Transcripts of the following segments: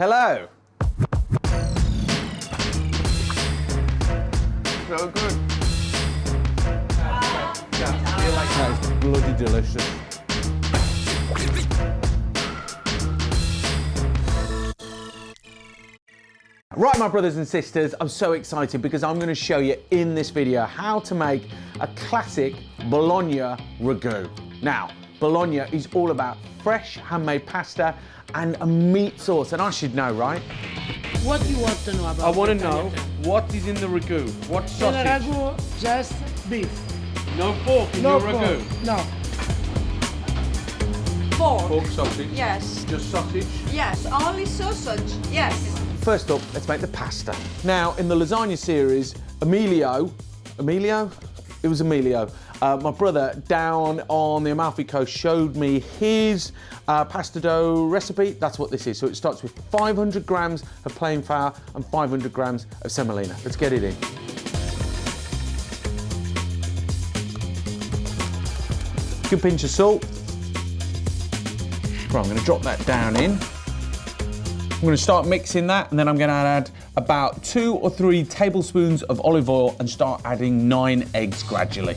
Hello. So good. That's bloody delicious. Right, my brothers and sisters, I'm so excited because I'm going to show you in this video how to make a classic Bologna Ragu. Now, Bologna is all about fresh handmade pasta and a meat sauce, and I should know, right? What do you want to know about? I want to know what is in the ragu. What sausage? In the ragu, just beef. No pork in your ragu? No. Pork. Pork sausage? Yes. Just sausage? Yes, only sausage, yes. First up, let's make the pasta. Now, in the lasagna series, Emilio? It was Emilio. My brother down on the Amalfi Coast showed me his pasta dough recipe. That's what this is. So it starts with 500 grams of plain flour and 500 grams of semolina. Let's get it in. Good pinch of salt. Right, I'm going to drop that down in. I'm going to start mixing that, and then I'm going to add about 2 or 3 tablespoons of olive oil and start adding 9 eggs gradually.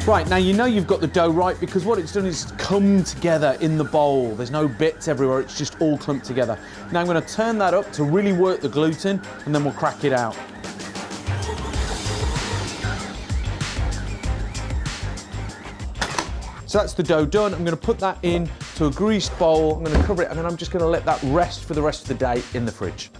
Right, now you know you've got the dough right because what it's done is come together in the bowl. There's no bits everywhere, it's just all clumped together. Now I'm going to turn that up to really work the gluten, and then we'll crack it out. So that's the dough done. I'm going to put that in to a greased bowl. I'm going to cover it, and then I'm just going to let that rest for the rest of the day in the fridge.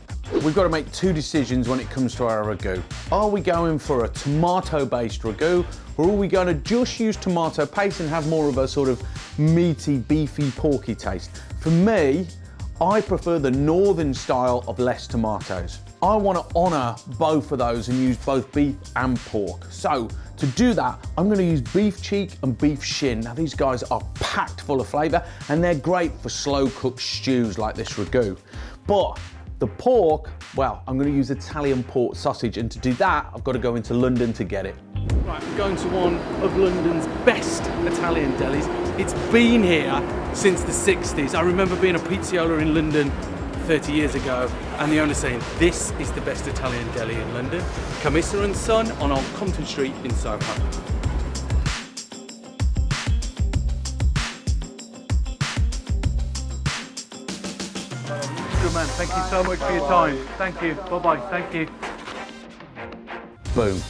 We've got to make 2 decisions when it comes to our ragu. Are we going for a tomato-based ragu, or are we going to just use tomato paste and have more of a sort of meaty, beefy, porky taste? For me, I prefer the northern style of less tomatoes. I want to honour both of those and use both beef and pork. So to do that, I'm going to use beef cheek and beef shin. Now these guys are packed full of flavour and they're great for slow cooked stews like this ragu. But the pork, well, I'm going to use Italian pork sausage, and to do that, I've got to go into London to get it. Right, we're going to one of London's best Italian delis. It's been here since the 60s. I remember being a pizziola in London 30 years ago, and the owner saying, this is the best Italian deli in London. Camissa & Son on Old Compton Street in Soho. Good man, thank you so much for your time. Thank you, bye-bye, thank you. Boom.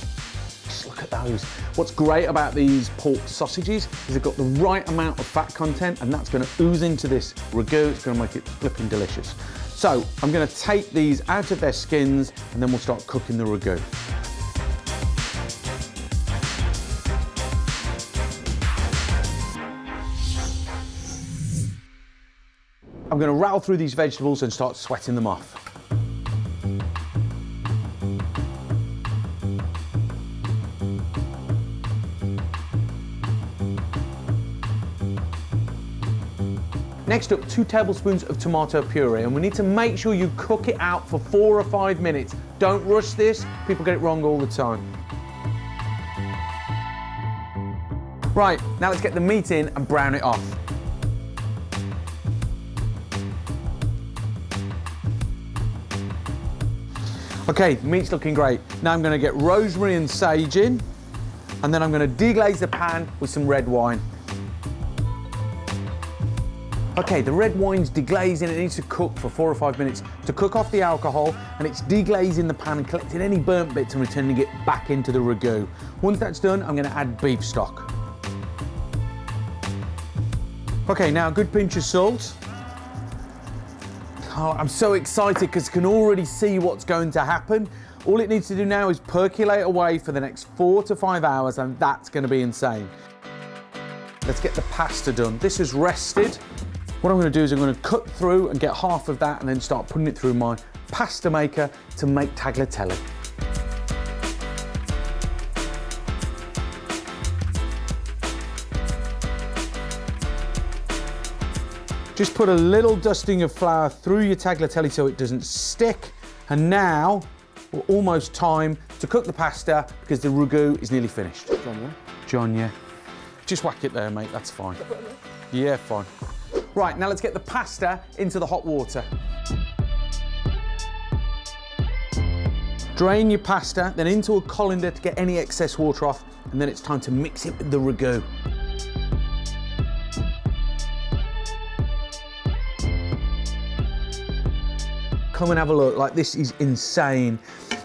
Just look at those. What's great about these pork sausages is they've got the right amount of fat content, and that's going to ooze into this ragu. It's going to make it flipping delicious. So I'm going to take these out of their skins, and then we'll start cooking the ragu. I'm going to rattle through these vegetables and start sweating them off. Next up, 2 tablespoons of tomato puree, and we need to make sure you cook it out for 4 or 5 minutes. Don't rush this, people get it wrong all the time. Right, now let's get the meat in and brown it off. Okay, the meat's looking great. Now I'm going to get rosemary and sage in, and then I'm going to deglaze the pan with some red wine. Okay, the red wine's deglazing. It needs to cook for 4 or 5 minutes to cook off the alcohol, and it's deglazing the pan and collecting any burnt bits and returning it back into the ragu. Once that's done, I'm going to add beef stock. Okay, now a good pinch of salt. Oh, I'm so excited because I can already see what's going to happen. All it needs to do now is percolate away for the next 4 to 5 hours, and that's going to be insane. Let's get the pasta done. This is rested. What I'm going to do is I'm going to cut through and get half of that and then start putting it through my pasta maker to make tagliatelle. Just put a little dusting of flour through your tagliatelle so it doesn't stick. And now we're almost time to cook the pasta because the ragu is nearly finished. John, yeah. Just whack it there, mate, that's fine. Yeah, fine. Right, now let's get the pasta into the hot water. Drain your pasta, then into a colander to get any excess water off, and then it's time to mix it with the ragu. Come and have a look, like this is insane.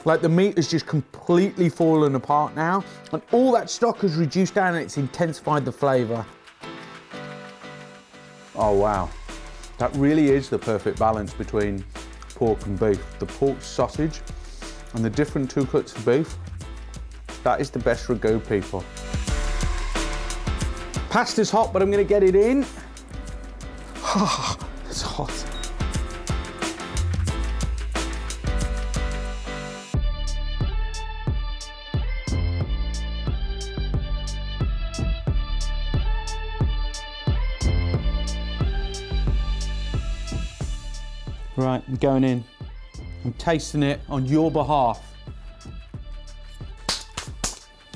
Like the meat has just completely fallen apart now, and all that stock has reduced down and it's intensified the flavour. Oh wow, that really is the perfect balance between pork and beef. The pork sausage and the different 2 cuts of beef, that is the best ragu, people. Pasta's hot, but I'm gonna get it in. It's hot. Right, I'm going in. I'm tasting it on your behalf.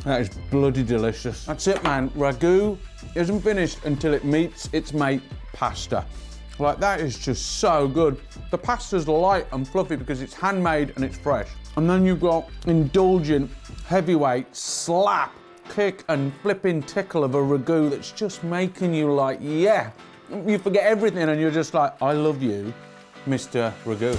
That is bloody delicious. That's it, man. Ragu isn't finished until it meets its mate, pasta. Like, that is just so good. The pasta's light and fluffy because it's handmade and it's fresh. And then you've got indulgent, heavyweight, slap, kick and flipping tickle of a ragu that's just making you like, yeah. You forget everything and you're just like, I love you, Mr. Ragu.